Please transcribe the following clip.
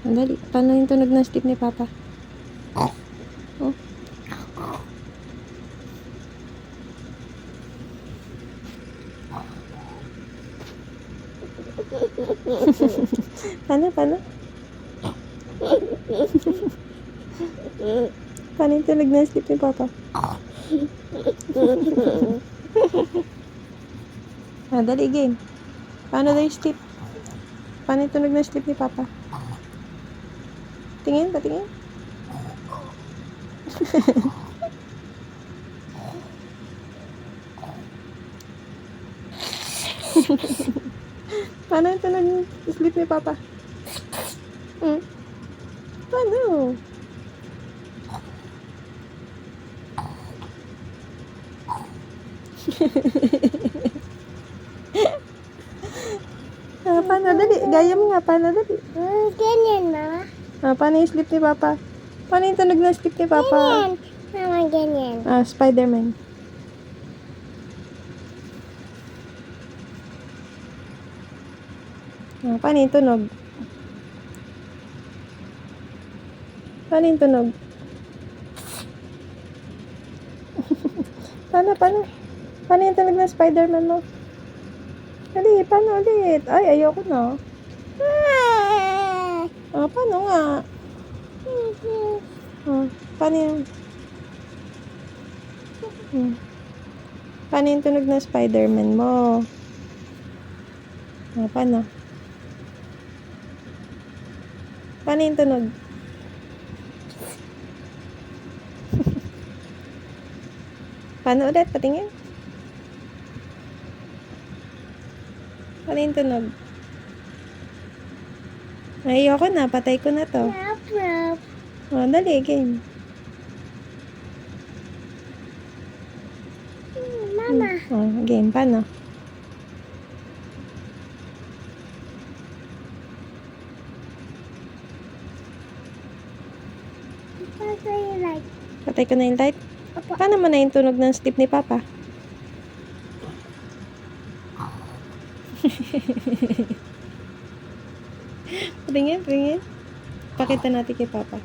Dali. Paano yung tunog ng sleep ni Papa? Oh. Paano? Paano yung tunog ng sleep ni Papa? Dali, game. Paano daw yung sleep? Paano yung tunog ng sleep ni Papa? Tingin, patingin. Paano yung tunog ng sleep ni Papa? Paano? Paano? Dali. Gaya mo nga. Paano? Dali. Ganyan, Mama. Paano yung sleep ni Papa? Paano yung tunog ng sleep ni Papa? Ganyan. Mama, ganyan. Spider-Man. Paano yung tunog? Paano yung tunog? Paano? Paano yung tunog ng Spider-Man mo? Dali, paano ulit? Ay, ayoko na. Paano nga? Paano yung... Paano yung tunog ng Spider-Man mo? Paano? Paano yung tunog? Paano ulit? Patingin. Paano yung tunog? Ayoko na. Patay ko na to. Dali, game. Mama. Game. Paano? Patay ko na yung light. Paano mo na yung tunog ng sleep ni Papa? Patingin. Pakita natin kay Papa.